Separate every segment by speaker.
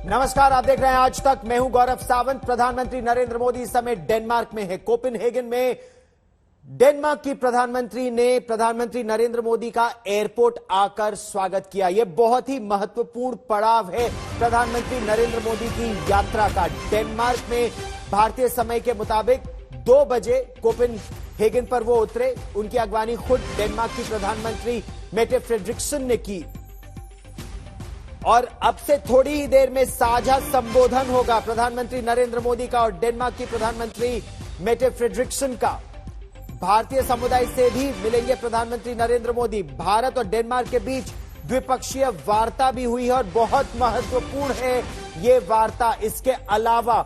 Speaker 1: नमस्कार, आप देख रहे हैं आज तक। मैं हूं गौरव सावंत। प्रधानमंत्री नरेंद्र मोदी इस समय डेनमार्क में है, कोपेनहेगन में। डेनमार्क की प्रधानमंत्री ने प्रधानमंत्री नरेंद्र मोदी का एयरपोर्ट आकर स्वागत किया। यह बहुत ही महत्वपूर्ण पड़ाव है प्रधानमंत्री नरेंद्र मोदी की यात्रा का। डेनमार्क में भारतीय समय के मुताबिक 2 बजे कोपेनहेगन पर वो उतरे। उनकी अगवानी खुद डेनमार्क की प्रधानमंत्री मेटे फ्रेडरिक्सन ने की और अब से थोड़ी ही देर में साझा संबोधन होगा प्रधानमंत्री नरेंद्र मोदी का और डेनमार्क की प्रधानमंत्री मेटे फ्रेडरिक्सन का। भारतीय समुदाय से भी मिलेंगे प्रधानमंत्री नरेंद्र मोदी। भारत और डेनमार्क के बीच द्विपक्षीय वार्ता भी हुई है और बहुत महत्वपूर्ण है ये वार्ता। इसके अलावा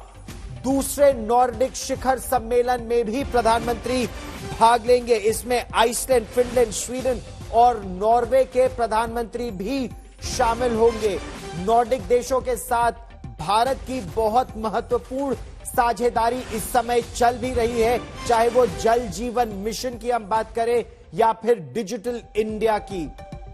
Speaker 1: दूसरे नॉर्डिक शिखर सम्मेलन में भी प्रधानमंत्री भाग लेंगे। इसमें आइसलैंड, फिनलैंड, स्वीडन और नॉर्वे के प्रधानमंत्री भी शामिल होंगे। नॉर्डिक देशों के साथ भारत की बहुत महत्वपूर्ण साझेदारी इस समय चल भी रही है, चाहे वो जल जीवन मिशन की हम बात करें या फिर डिजिटल इंडिया की।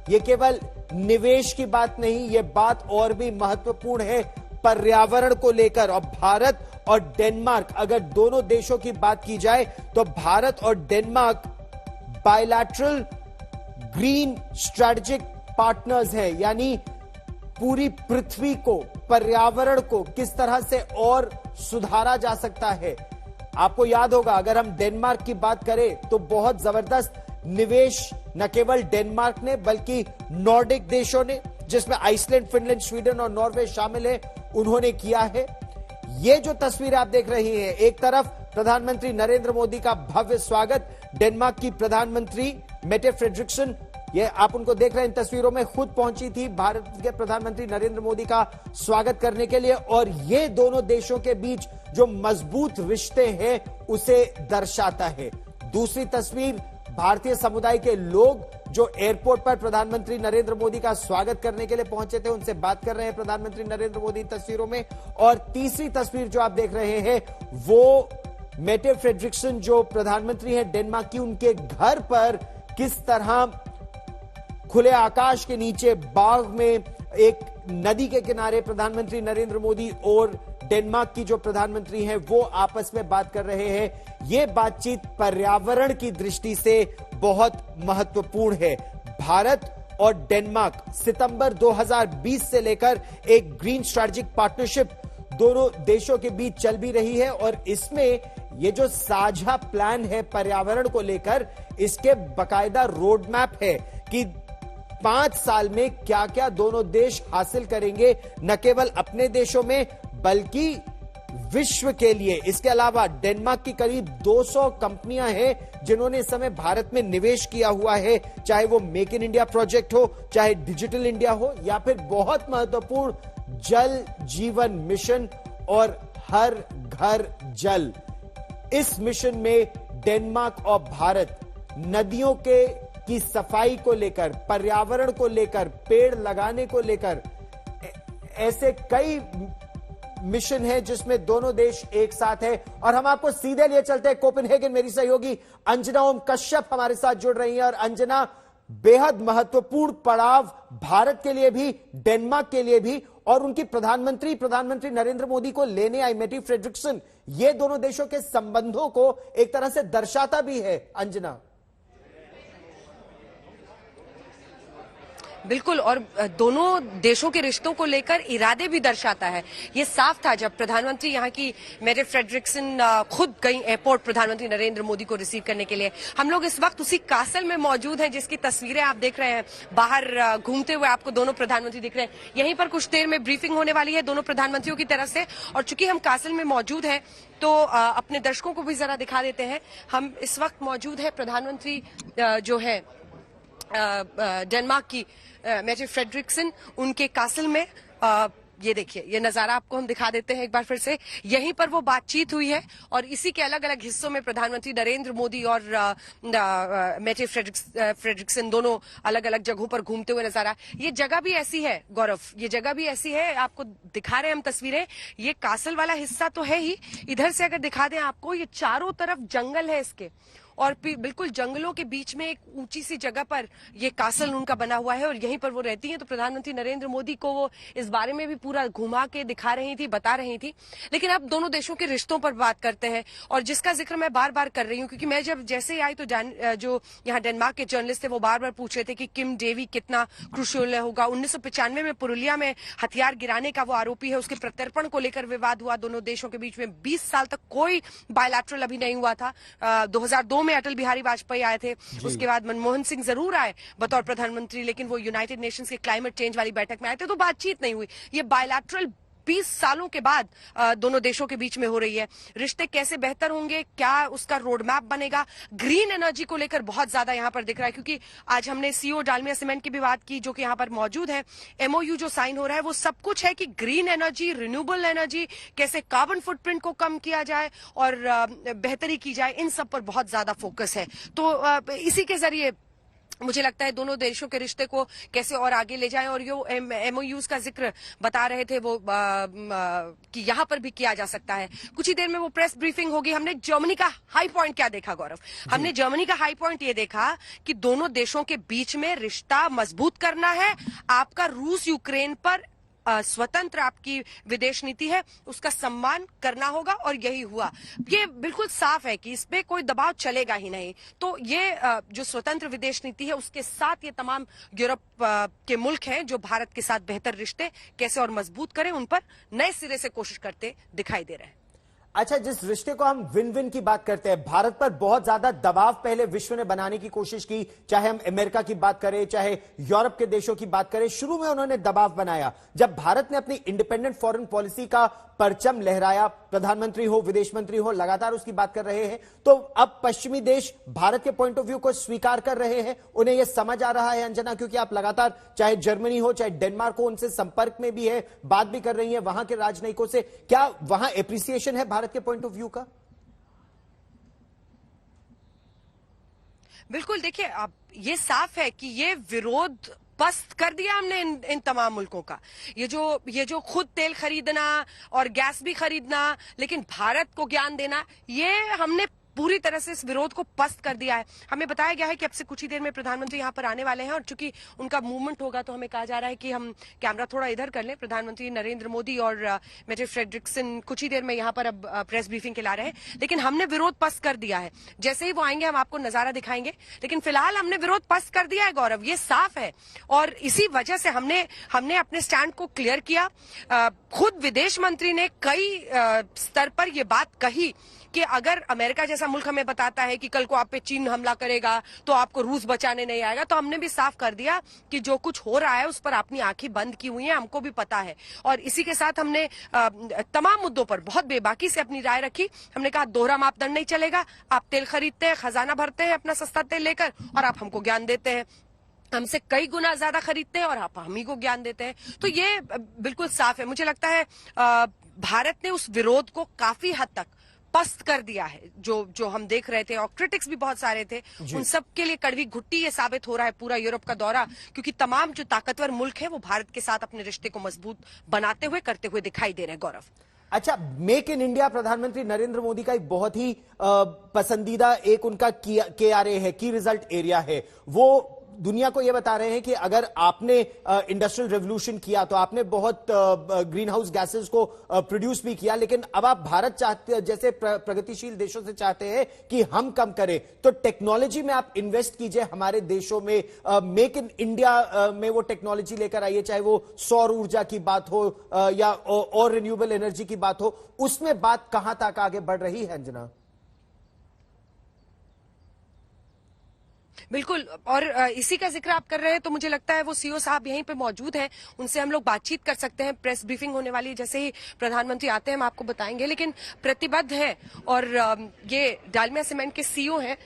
Speaker 1: ये केवल निवेश की बात नहीं, ये बात और भी महत्वपूर्ण है पर्यावरण को लेकर। और भारत और डेनमार्क, अगर दोनों देशों की बात की जाए तो भारत और Denmark bilateral green strategic partners हैं, यानी पूरी पृथ्वी को, पर्यावरण को किस तरह से और सुधारा जा सकता है। आपको याद होगा, अगर हम डेनमार्क की बात करें तो बहुत जबरदस्त निवेश न केवल डेनमार्क ने बल्कि नॉर्डिक देशों ने, जिसमें आइसलैंड, फिनलैंड, स्वीडन और नॉर्वे शामिल है, उन्होंने किया है। ये जो तस्वीर आप देख रही हैं, एक तरफ प्रधानमंत्री नरेंद्र मोदी का भव्य स्वागत, डेनमार्क की प्रधानमंत्री मेटे फ्रेडरिक्सन, ये आप उनको देख रहे हैं इन तस्वीरों में, खुद पहुंची थी भारत के प्रधानमंत्री नरेंद्र मोदी का स्वागत करने के लिए। और ये दोनों देशों के बीच जो मजबूत रिश्ते हैं उसे दर्शाता है। दूसरी तस्वीर, भारतीय समुदाय के लोग जो एयरपोर्ट पर प्रधानमंत्री नरेंद्र मोदी का स्वागत करने के लिए पहुंचे थे, उनसे बात कर रहे हैं प्रधानमंत्री नरेंद्र मोदी तस्वीरों में। और तीसरी तस्वीर जो आप देख रहे हैं वो मेटे फ्रेडरिक्सन जो प्रधानमंत्री हैं डेनमार्क की, उनके घर पर किस तरह खुले आकाश के नीचे बाग में एक नदी के किनारे प्रधानमंत्री नरेंद्र मोदी और डेनमार्क की जो प्रधानमंत्री हैं वो आपस में बात कर रहे हैं। ये बातचीत पर्यावरण की दृष्टि से बहुत महत्वपूर्ण है। भारत और डेनमार्क सितंबर 2020 से लेकर एक ग्रीन स्ट्रेटेजिक पार्टनरशिप दोनों देशों के बीच चल भी रही है और इसमें ये जो साझा प्लान है पर्यावरण को लेकर, इसके बकायदा रोड मैप है कि 5 साल में क्या क्या दोनों देश हासिल करेंगे, न केवल अपने देशों में बल्कि विश्व के लिए। इसके अलावा डेनमार्क की करीब 200 कंपनियां हैं जिन्होंने इस समय भारत में निवेश किया हुआ है, चाहे वो मेक इन इंडिया प्रोजेक्ट हो, चाहे डिजिटल इंडिया हो या फिर बहुत महत्वपूर्ण जल जीवन मिशन और हर घर जल। इस मिशन में डेनमार्क और भारत नदियों की सफाई को लेकर, पर्यावरण को लेकर, पेड़ लगाने को लेकर, ऐसे कई मिशन है जिसमें दोनों देश एक साथ है। और हम आपको सीधे लिए चलते हैं कोपेनहेगन। मेरी सहयोगी अंजना ओम कश्यप हमारे साथ जुड़ रही हैं। और अंजना, बेहद महत्वपूर्ण पड़ाव भारत के लिए भी, डेनमार्क के लिए भी, और उनकी प्रधानमंत्री नरेंद्र मोदी को लेने आई मेटे फ्रेडरिक्सन, ये दोनों देशों के संबंधों को एक तरह से दर्शाता भी है। अंजना,
Speaker 2: बिल्कुल, और दोनों देशों के रिश्तों को लेकर इरादे भी दर्शाता है। ये साफ था जब प्रधानमंत्री यहाँ की मेटे फ्रेडरिक्सन खुद गई एयरपोर्ट प्रधानमंत्री नरेंद्र मोदी को रिसीव करने के लिए। हम लोग इस वक्त उसी कासल में मौजूद हैं जिसकी तस्वीरें आप देख रहे हैं। बाहर घूमते हुए आपको दोनों प्रधानमंत्री दिख रहे हैं। यहीं पर कुछ देर में ब्रीफिंग होने वाली है दोनों प्रधानमंत्रियों की तरफ से। और चूंकि हम कासल में मौजूद हैं तो अपने दर्शकों को भी जरा दिखा देते हैं। हम इस वक्त मौजूद है प्रधानमंत्री जो है डेनमार्क की मेटे फ्रेडरिक्सन, उनके कासल में। ये देखिए, ये नजारा आपको हम दिखा देते हैं एक बार फिर से। यहीं पर वो बातचीत हुई है और इसी के अलग अलग हिस्सों में प्रधानमंत्री नरेंद्र मोदी और मेटे फ्रेडरिक्सन दोनों अलग अलग जगहों पर घूमते हुए नजारा। ये जगह भी ऐसी है गौरव, ये जगह भी ऐसी है, आपको दिखा रहे हैं हम तस्वीरें। ये कासल वाला हिस्सा तो है ही, इधर से अगर दिखा दें आपको, ये चारों तरफ जंगल है इसके, और बिल्कुल जंगलों के बीच में एक ऊंची सी जगह पर ये कासल उनका बना हुआ है और यहीं पर वो रहती हैं। तो प्रधानमंत्री नरेंद्र मोदी को वो इस बारे में भी पूरा घुमा के दिखा रही थी, बता रही थी। लेकिन अब दोनों देशों के रिश्तों पर बात करते हैं और जिसका जिक्र मैं बार बार कर रही हूँ, क्योंकि मैं जब जैसे ही आई तो जो यहाँ डेनमार्क के जर्नलिस्ट थे वो बार बार पूछ रहे थे कि किम डेवी कितना क्रूशियल होगा। 1995 में पुरुलिया में हथियार गिराने का वो आरोपी है, उसके प्रत्यर्पण को लेकर विवाद हुआ दोनों देशों के बीच में। 20 साल तक कोई बायलैटरल अभी नहीं हुआ था। 2002 में अटल बिहारी वाजपेयी आए थे, उसके बाद मनमोहन सिंह जरूर आए बतौर प्रधानमंत्री, लेकिन वो यूनाइटेड नेशंस के क्लाइमेट चेंज वाली बैठक में आए थे तो बातचीत नहीं हुई। ये बायलैटरल 20 सालों के बाद दोनों देशों के बीच में हो रही है। रिश्ते कैसे बेहतर होंगे, क्या उसका रोड मैप बनेगा, ग्रीन एनर्जी को लेकर बहुत ज्यादा यहां पर दिख रहा है। क्योंकि आज हमने सीईओ डालमिया सीमेंट की भी बात की जो कि यहां पर मौजूद है। एमओयू जो साइन हो रहा है वो सब कुछ है कि ग्रीन एनर्जी, रिन्यूएबल एनर्जी, कैसे कार्बन फुटप्रिंट को कम किया जाए और बेहतरी की जाए, इन सब पर बहुत ज्यादा फोकस है। तो इसी के जरिए मुझे लगता है दोनों देशों के रिश्ते को कैसे और आगे ले जाएं। और जो एमओयूज का जिक्र बता रहे थे वो कि यहां पर भी किया जा सकता है। कुछ ही देर में वो प्रेस ब्रीफिंग होगी। हमने जर्मनी का हाई पॉइंट क्या देखा गौरव? हमने जर्मनी का हाई पॉइंट ये देखा कि दोनों देशों के बीच में रिश्ता मजबूत करना है। आपका रूस यूक्रेन पर स्वतंत्र आपकी विदेश नीति है, उसका सम्मान करना होगा और यही हुआ। ये बिल्कुल साफ है कि इस पे कोई दबाव चलेगा ही नहीं। तो ये जो स्वतंत्र विदेश नीति है उसके साथ ये तमाम यूरोप के मुल्क हैं जो भारत के साथ बेहतर रिश्ते कैसे और मजबूत करें, उन पर नए सिरे से कोशिश करते दिखाई दे रहे हैं।
Speaker 1: अच्छा, जिस रिश्ते को हम विन विन की बात करते हैं, भारत पर बहुत ज्यादा दबाव पहले विश्व ने बनाने की कोशिश की, चाहे हम अमेरिका की बात करें, चाहे यूरोप के देशों की बात करें। शुरू में उन्होंने दबाव बनाया। जब भारत ने अपनी इंडिपेंडेंट फॉरेन पॉलिसी का परचम लहराया, प्रधानमंत्री हो, विदेश मंत्री हो, लगातार उसकी बात कर रहे हैं, तो अब पश्चिमी देश भारत के पॉइंट ऑफ व्यू को स्वीकार कर रहे हैं। उन्हें यह समझ आ रहा है अंजना, क्योंकि आप लगातार चाहे जर्मनी हो चाहे डेनमार्क हो उनसे संपर्क में भी है, बात भी कर रही है वहां के राजनयिकों से। क्या वहां एप्रिसिएशन है भारत के पॉइंट ऑफ व्यू का?
Speaker 2: बिल्कुल, देखिए अब ये साफ है कि ये विरोध पस्त कर दिया हमने इन तमाम मुल्कों का। ये जो खुद तेल खरीदना और गैस भी खरीदना लेकिन भारत को ज्ञान देना, ये हमने पूरी तरह से इस विरोध को पस्त कर दिया है। हमें बताया गया है कि अब से कुछ ही देर में प्रधानमंत्री यहां पर आने वाले हैं और चूंकि उनका मूवमेंट होगा तो हमें कहा जा रहा है कि हम कैमरा थोड़ा इधर कर लें। प्रधानमंत्री नरेंद्र मोदी और मेटे फ्रेडरिक्सन कुछ ही देर में यहां पर अब प्रेस ब्रीफिंग के ला रहे हैं, लेकिन हमने विरोध पस्त कर दिया है। जैसे ही वो आएंगे हम आपको नजारा दिखाएंगे, लेकिन फिलहाल हमने विरोध पस्त कर दिया है गौरव, ये साफ है। और इसी वजह से हमने अपने स्टैंड को क्लियर किया। खुद विदेश मंत्री ने कई स्तर पर यह बात कही कि अगर अमेरिका जैसा मुल्क हमें बताता है कि कल को आप पे चीन हमला करेगा तो आपको रूस बचाने नहीं आएगा, तो हमने भी साफ कर दिया कि जो कुछ हो रहा है उस पर अपनी आंखें बंद की हुई हैं, हमको भी पता है। और इसी के साथ हमने तमाम मुद्दों पर बहुत बेबाकी से अपनी राय रखी। हमने कहा दोहरा मापदंड नहीं चलेगा। आप तेल खरीदते हैं, खजाना भरते हैं अपना सस्ता तेल लेकर और आप हमको ज्ञान देते हैं, हमसे कई गुना ज्यादा खरीदते हैं और आप हम ही को ज्ञान देते हैं। तो ये बिल्कुल साफ है। मुझे लगता है भारत ने उस विरोध को काफी हद तक पस्त कर दिया है जो हम देख रहे थे, और क्रिटिक्स भी बहुत सारे थे, उन सब के लिए कड़वी घुट्टी ये साबित हो रहा है पूरा यूरोप का दौरा, क्योंकि तमाम जो ताकतवर मुल्क है वो भारत के साथ अपने रिश्ते को मजबूत बनाते हुए करते हुए दिखाई दे रहे हैं। गौरव,
Speaker 1: अच्छा, मेक इन इंडिया प्रधानमंत्री नरेंद्र मोदी का एक बहुत ही पसंदीदा एक उनका KRA है, की रिजल्ट एरिया है। वो दुनिया को यह बता रहे हैं कि अगर आपने इंडस्ट्रियल रेवोल्यूशन किया तो आपने बहुत ग्रीन हाउस गैसेस को प्रोड्यूस भी किया, लेकिन अब आप भारत चाहते जैसे प्रगतिशील देशों से चाहते हैं कि हम कम करें, तो टेक्नोलॉजी में आप इन्वेस्ट कीजिए हमारे देशों में। मेक इन इंडिया में वो टेक्नोलॉजी लेकर आइए, चाहे वो सौर ऊर्जा की बात हो या और रिन्यूएबल एनर्जी की बात हो, उसमें बात कहां तक आगे बढ़ रही है अंजना?
Speaker 2: बिल्कुल, और इसी का जिक्र आप कर रहे हैं तो मुझे लगता है वो सीईओ साहब यहीं पे मौजूद हैं, उनसे हम लोग बातचीत कर सकते हैं। प्रेस ब्रीफिंग होने वाली है, जैसे ही प्रधानमंत्री आते हैं हम आपको बताएंगे। लेकिन प्रतिबद्ध है और ये डालमिया सीमेंट के सीईओ हैं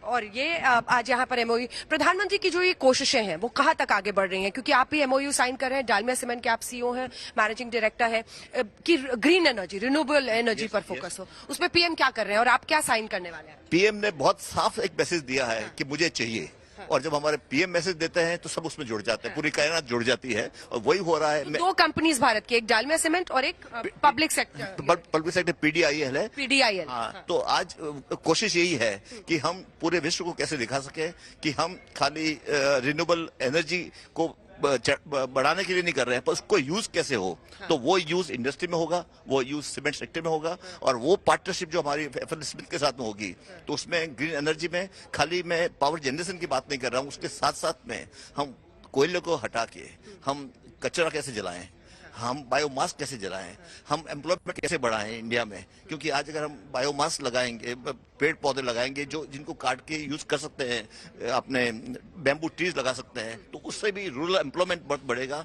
Speaker 2: और ये आज यहाँ पर एमओयू, प्रधानमंत्री की जो ये कोशिशें हैं वो कहाँ तक आगे बढ़ रही हैं, क्योंकि आप ही एमओयू साइन कर रहे हैं, डालमिया सीमेंट के आप सीईओ हैं, मैनेजिंग डायरेक्टर है, कि ग्रीन एनर्जी, रिन्यूएबल एनर्जी पर फोकस हो, उसमें पीएम क्या कर रहे हैं और आप क्या साइन करने वाले हैं?
Speaker 3: पीएम ने बहुत साफ एक मैसेज दिया है कि मुझे चाहिए और जब हमारे पीएम मैसेज देते हैं तो सब उसमें जुड़ जाते हैं, पूरी कायनात जुड़ जाती है, और वही हो रहा है।
Speaker 2: तो दो कंपनीज भारत की, एक डालमिया सीमेंट और एक पब्लिक सेक्टर
Speaker 3: पीडीआईएल है।
Speaker 2: पीडीआईएल।
Speaker 3: हाँ, तो आज कोशिश यही है कि हम पूरे विश्व को कैसे दिखा सके कि हम खाली रिन्यूएबल एनर्जी को बढ़ाने के लिए नहीं कर रहे हैं, पर उसको यूज कैसे हो। तो वो यूज इंडस्ट्री में होगा, वो यूज सीमेंट सेक्टर में होगा, और वो पार्टनरशिप जो हमारी एफएल स्मिथ के साथ में होगी, तो उसमें ग्रीन एनर्जी में खाली मैं पावर जनरेशन की बात नहीं कर रहा हूँ, उसके साथ साथ में हम कोयले को हटा के हम कचरा कैसे जलाएं, हम बायोमास कैसे जलाएं, हम एम्प्लॉयमेंट कैसे बढ़ाएं इंडिया में। क्योंकि आज अगर हम बायोमास लगाएंगे, पेड़ पौधे लगाएंगे जो जिनको काट के यूज कर सकते हैं, अपने बैम्बू ट्रीज लगा सकते हैं, तो उससे भी रूरल एम्प्लॉयमेंट बहुत बढ़ेगा।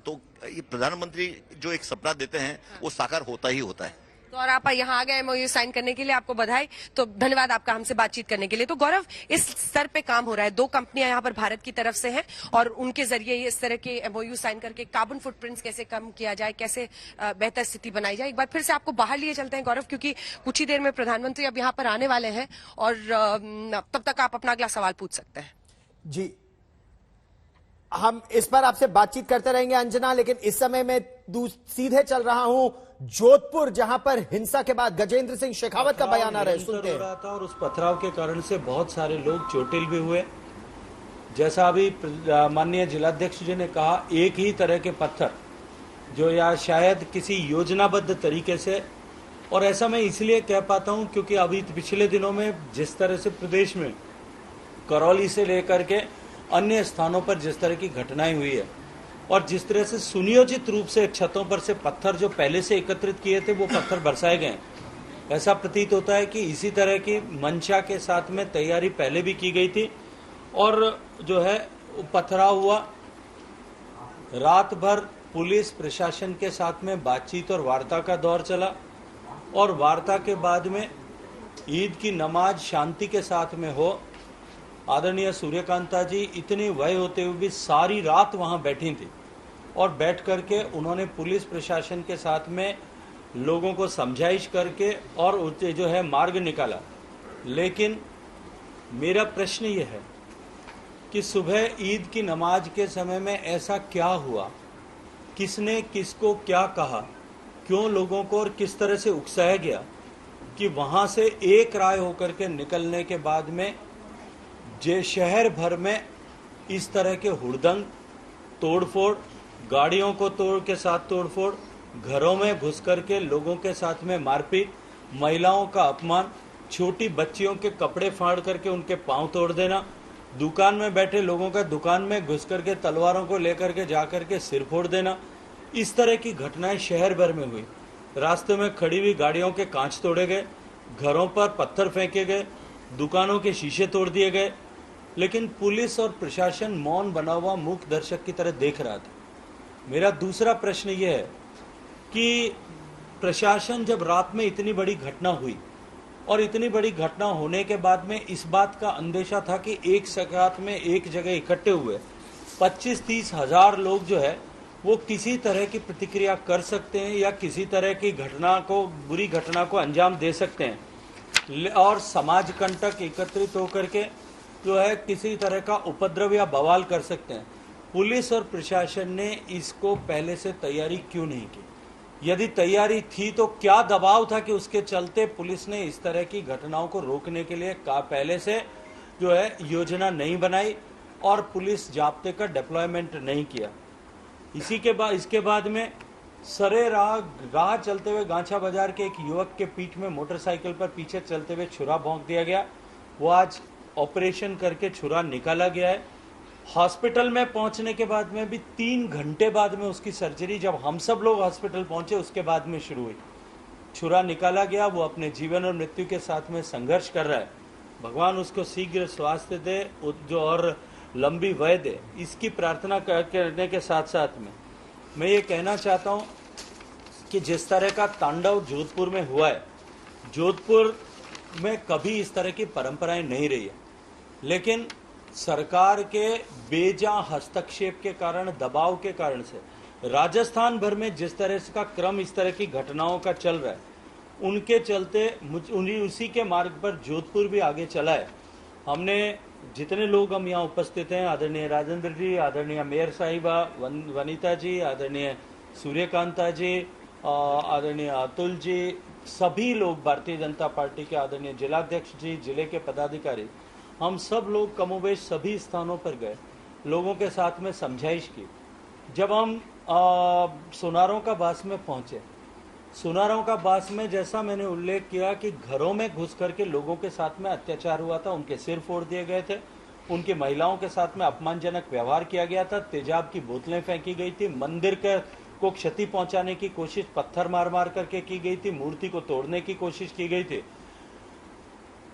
Speaker 3: तो ये प्रधानमंत्री जो एक सपना देते हैं वो साकार होता ही होता है।
Speaker 2: तो और आप यहाँ आ गए एमओयू साइन करने के लिए, आपको बधाई। तो धन्यवाद आपका हमसे बातचीत करने के लिए। तो गौरव, इस स्तर पे काम हो रहा है, दो कंपनियां यहाँ पर भारत की तरफ से हैं और उनके जरिए इस तरह के एमओयू साइन करके कार्बन फुटप्रिंट्स कैसे कम किया जाए, कैसे बेहतर स्थिति बनाई जाए। एक बार फिर से आपको बाहर लिए चलते हैं गौरव, क्योंकि कुछ ही देर में प्रधानमंत्री अब यहाँ पर आने वाले हैं और तब तक आप अपना अगला सवाल पूछ सकते हैं।
Speaker 1: जी, हम इस पर आपसे बातचीत करते रहेंगे अंजना, लेकिन इस समय मैं सीधे चल रहा हूं जोधपुर, जहां पर हिंसा के बाद गजेंद्र सिंह शेखावत का बयान आ रहा है, सुनते हैं।
Speaker 4: था और उस पथराव के कारण से बहुत सारे लोग चोटिल भी हुए। जैसा अभी माननीय जिलाध्यक्ष जी ने कहा, एक ही तरह के पत्थर जो या शायद किसी योजनाबद्ध तरीके से, और ऐसा मैं इसलिए कह पाता हूं क्योंकि अभी पिछले दिनों में जिस तरह से प्रदेश में करौली से लेकर के अन्य स्थानों पर जिस तरह की घटनाएं हुई है और जिस तरह से सुनियोजित रूप से छतों पर से पत्थर जो पहले से एकत्रित किए थे वो पत्थर बरसाए गए, ऐसा प्रतीत होता है कि इसी तरह की मंशा के साथ में तैयारी पहले भी की गई थी और जो है पथराव हुआ। रात भर पुलिस प्रशासन के साथ में बातचीत और वार्ता का दौर चला और वार्ता के बाद में ईद की नमाज शांति के साथ में हो। आदरणीय सूर्यकांता जी इतनी वय होते हुए भी सारी रात वहां बैठी थी और बैठ करके उन्होंने पुलिस प्रशासन के साथ में लोगों को समझाइश करके और जो है मार्ग निकाला। लेकिन मेरा प्रश्न ये है कि सुबह ईद की नमाज के समय में ऐसा क्या हुआ, किसने किसको क्या कहा, क्यों लोगों को और किस तरह से उकसाया गया कि वहां से एक राय होकर के निकलने के बाद में जे शहर भर में इस तरह के हुड़दंग, तोड़फोड़, गाड़ियों को तोड़ के साथ तोड़फोड़, घरों में घुस करके लोगों के साथ में मारपीट, महिलाओं का अपमान, छोटी बच्चियों के कपड़े फाड़ करके उनके पांव तोड़ देना, दुकान में बैठे लोगों का दुकान में घुस करके तलवारों को लेकर के जाकर के सिर फोड़ देना, इस तरह की घटनाएं शहर भर में हुई। रास्ते में खड़ी हुई गाड़ियों के कांच तोड़े गए, घरों पर पत्थर फेंके गए, दुकानों के शीशे तोड़ दिए गए, लेकिन पुलिस और प्रशासन मौन बना हुआ मूक दर्शक की तरह देख रहा था। मेरा दूसरा प्रश्न यह है कि प्रशासन जब रात में इतनी बड़ी घटना हुई और इतनी बड़ी घटना होने के बाद में इस बात का अंदेशा था कि एक साथ में एक जगह इकट्ठे हुए 25-30 हजार लोग जो है वो किसी तरह की प्रतिक्रिया कर सकते हैं या किसी तरह की घटना को, बुरी घटना को अंजाम दे सकते हैं और समाज कंटक एकत्रित होकर के जो है किसी तरह का उपद्रव या बवाल कर सकते हैं। पुलिस और प्रशासन ने इसको पहले से तैयारी क्यों नहीं की? यदि तैयारी थी तो क्या दबाव था कि उसके चलते पुलिस ने इस तरह की घटनाओं को रोकने के लिए पहले से जो है योजना नहीं बनाई और पुलिस जाब्ते का डिप्लॉयमेंट नहीं किया? इसके बाद में सरे राह चलते हुए गांछा बाजार के एक युवक के पीठ में मोटरसाइकिल पर पीछे चलते हुए छुरा भोंक दिया गया। वो आज ऑपरेशन करके छुरा निकाला गया है। हॉस्पिटल में पहुंचने के बाद में भी 3 घंटे बाद में उसकी सर्जरी, जब हम सब लोग हॉस्पिटल पहुंचे उसके बाद में शुरू हुई। छुरा निकाला गया, वो अपने जीवन और मृत्यु के साथ में संघर्ष कर रहा है। भगवान उसको शीघ्र स्वास्थ्य दे जो और लंबी वय दे, इसकी प्रार्थना करने के साथ साथ में मैं ये कहना चाहता हूँ कि जिस तरह का तांडव जोधपुर में हुआ है, जोधपुर में कभी इस तरह की परंपराएं नहीं रही है, लेकिन सरकार के बेजा हस्तक्षेप के कारण, दबाव के कारण से राजस्थान भर में जिस तरह का क्रम इस तरह की घटनाओं का चल रहा है, उनके चलते उसी के मार्ग पर जोधपुर भी आगे चला है। हमने जितने लोग हम यहाँ उपस्थित हैं, आदरणीय राजेंद्र जी, आदरणीय मेयर साहिबा, वनीता जी, आदरणीय सूर्यकांता जी, आदरणीय अतुल जी, सभी लोग भारतीय जनता पार्टी के आदरणीय जिलाध्यक्ष जी, जिले के पदाधिकारी, हम सब लोग कमोबेश सभी स्थानों पर गए, लोगों के साथ में समझाइश की। जब हम सोनारों का बास में पहुंचे, सोनारों का बास में जैसा मैंने उल्लेख किया कि घरों में घुस करके लोगों के साथ में अत्याचार हुआ था, उनके सिर फोड़ दिए गए थे, उनकी महिलाओं के साथ में अपमानजनक व्यवहार किया गया था, तेजाब की बोतलें फेंकी गई थी, मंदिर को क्षति पहुंचाने की कोशिश पत्थर मार मार करके की गई थी, मूर्ति को तोड़ने की कोशिश की गई थी,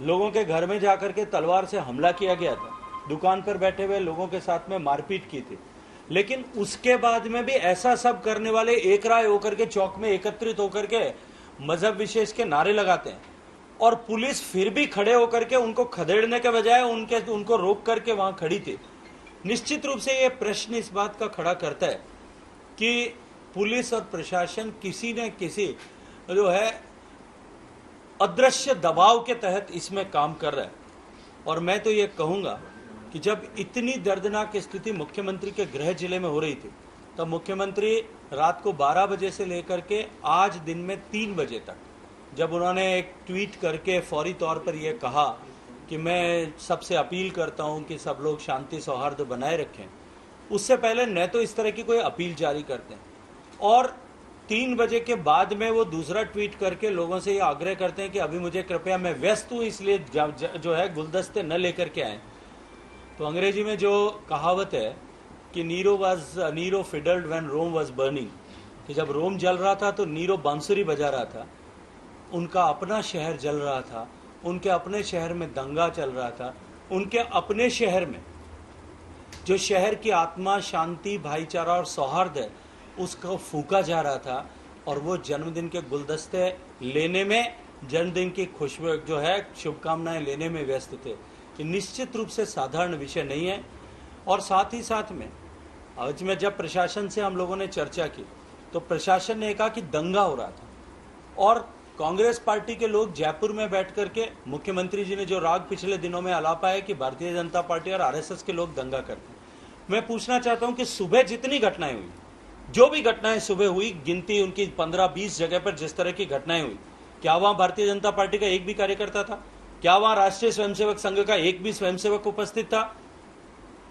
Speaker 4: लोगों के घर में जाकर के तलवार से हमला किया गया था, दुकान पर बैठे हुए लोगों के साथ में मारपीट की थी। लेकिन उसके बाद में भी ऐसा सब करने वाले एक राय होकर के चौक में एकत्रित होकर के मजहब विशेष के नारे लगाते हैं, और पुलिस फिर भी खड़े होकर के उनको खदेड़ने के बजाय उनको रोक करके वहां खड़ी थी। निश्चित रूप से यह प्रश्न इस बात का खड़ा करता है कि पुलिस और प्रशासन किसी न किसी जो है अदृश्य दबाव के तहत इसमें काम कर रहा है। और मैं तो ये कहूंगा कि जब इतनी दर्दनाक स्थिति मुख्यमंत्री के गृह जिले में हो रही थी, तब मुख्यमंत्री रात को 12 बजे से लेकर के आज दिन में 3 बजे तक, जब उन्होंने एक ट्वीट करके फौरी तौर पर यह कहा कि मैं सबसे अपील करता हूं कि सब लोग शांति सौहार्द बनाए रखें, उससे पहले न तो इस तरह की कोई अपील जारी करते हैं, और 3 बजे के बाद में वो दूसरा ट्वीट करके लोगों से ये आग्रह करते हैं कि अभी मुझे कृपया, मैं व्यस्त हूं इसलिए जो है गुलदस्ते न लेकर के आए। तो अंग्रेजी में जो कहावत है कि Nero fiddled when Rome was burning, कि जब रोम जल रहा था तो नीरो बांसुरी बजा रहा था, उनका अपना शहर जल रहा था, उनके अपने शहर में दंगा चल रहा था, उनके अपने शहर में जो शहर की आत्मा, शांति, भाईचारा और सौहार्द है उसको फूका जा रहा था, और वो जन्मदिन के गुलदस्ते लेने में, जन्मदिन की खुशबू जो है शुभकामनाएं लेने में व्यस्त थे। कि निश्चित रूप से साधारण विषय नहीं है। और साथ ही साथ में आज में जब प्रशासन से हम लोगों ने चर्चा की तो प्रशासन ने कहा कि दंगा हो रहा था, और कांग्रेस पार्टी के लोग जयपुर में बैठ करके मुख्यमंत्री जी ने जो राग पिछले दिनों में आलापा है कि भारतीय जनता पार्टी और आरएसएस के लोग दंगा करते हैं। मैं पूछना चाहता हूं कि सुबह जितनी घटनाएं हुई, जो भी घटनाएं सुबह हुई, गिनती उनकी 15-20 जगह पर जिस तरह की घटनाएं हुई, क्या वहां भारतीय जनता पार्टी का एक भी कार्यकर्ता था? क्या वहां राष्ट्रीय स्वयंसेवक संघ का एक भी स्वयंसेवक उपस्थित था?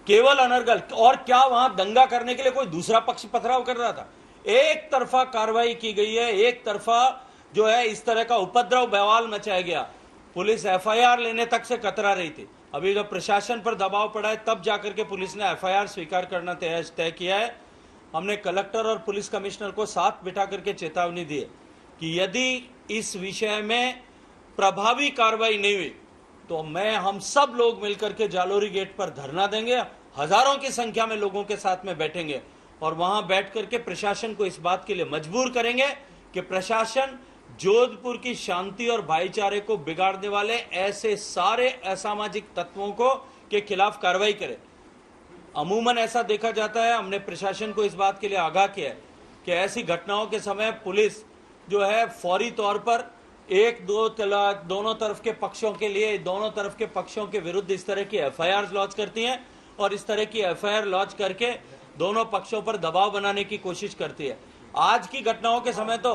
Speaker 4: केवल अनर्गल। और क्या वहां दंगा करने के लिए कोई दूसरा पक्ष पथराव कर रहा था? एक तरफा कार्रवाई की गई है, एक तरफा जो है इस तरह का उपद्रव बवाल मचाया गया। पुलिस एफआईआर लेने तक से कतरा रही थी। अभी जब प्रशासन पर दबाव पड़ा है तब जाकर के पुलिस ने एफआईआर स्वीकार करना तय किया है। हमने कलेक्टर और पुलिस कमिश्नर को साथ बिठा करके चेतावनी दी है कि यदि इस विषय में प्रभावी कार्रवाई नहीं हुई तो हम सब लोग मिलकर के जालोरी गेट पर धरना देंगे, हजारों की संख्या में लोगों के साथ में बैठेंगे और वहां बैठ करके प्रशासन को इस बात के लिए मजबूर करेंगे कि प्रशासन जोधपुर की शांति और भाईचारे को बिगाड़ने वाले ऐसे सारे असामाजिक तत्वों के खिलाफ कार्रवाई करे। अमूमन ऐसा देखा जाता है, हमने प्रशासन को इस बात के लिए आगाह किया है कि ऐसी घटनाओं के समय पुलिस जो है फौरी तौर पर दोनों तरफ के पक्षों के लिए, दोनों तरफ के पक्षों के विरुद्ध इस तरह की एफआईआर लॉन्च करती है और इस तरह की एफआईआर लॉन्च करके दोनों पक्षों पर दबाव बनाने की कोशिश करती है। आज की घटनाओं के समय तो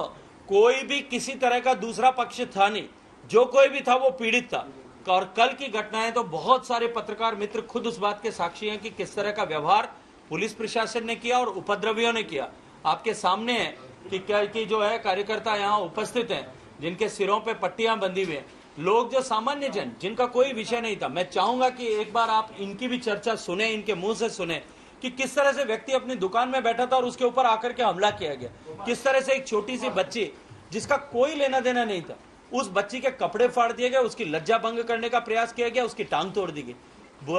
Speaker 4: कोई भी किसी तरह का दूसरा पक्ष था नहीं, जो कोई भी था वो पीड़ित था। और कल की घटनाएं तो बहुत सारे पत्रकार मित्र खुद उस बात के साक्षी हैं कि किस तरह का व्यवहार पुलिस प्रशासन ने किया और उपद्रवियों ने किया। आपके सामने है कि जो है कार्यकर्ता यहाँ उपस्थित हैं जिनके सिरों पे पट्टियां बंधी हुई हैं, लोग जो सामान्य जन जिनका कोई विषय नहीं था। मैं चाहूंगा कि एक बार आप इनकी भी चर्चा सुने, इनके मुंह से सुने कि किस तरह से व्यक्ति अपनी दुकान में बैठा था और उसके ऊपर आकर के हमला किया गया। किस तरह से एक छोटी सी बच्ची जिसका कोई लेना देना नहीं था, उस बच्ची के कपड़े फाड़ दिए गए, उसकी लज्जा भंग करने का प्रयास किया गया, उसकी टांग तोड़ दी गई।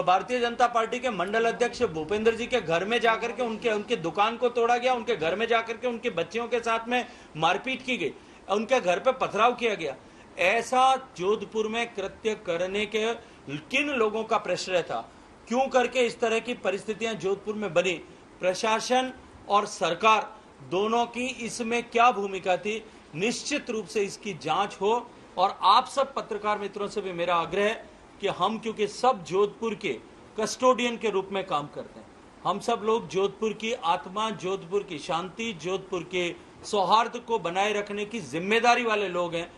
Speaker 4: भारतीय जनता पार्टी के मंडल अध्यक्ष भूपेंद्र जी के घर में जाकर के उनके दुकान को तोड़ा गया, उनके घर में जाकर के उनकी बच्चियों के साथ में मारपीट की गई, उनके घर पे पथराव किया गया। ऐसा जोधपुर में कृत्य करने के किन लोगों का प्रश्रय था? क्यों करके इस तरह की परिस्थितियां जोधपुर में बनी? प्रशासन और सरकार दोनों की इसमें क्या भूमिका थी? निश्चित रूप से इसकी जांच हो। और आप सब पत्रकार मित्रों से भी मेरा आग्रह है कि हम क्योंकि सब जोधपुर के कस्टोडियन के रूप में काम करते हैं, हम सब लोग जोधपुर की आत्मा, जोधपुर की शांति, जोधपुर के सौहार्द को बनाए रखने की जिम्मेदारी वाले लोग हैं।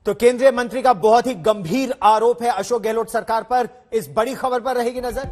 Speaker 1: तो केंद्रीय मंत्री का बहुत ही गंभीर आरोप है अशोक गहलोत सरकार पर। इस बड़ी खबर पर रहेगी नजर।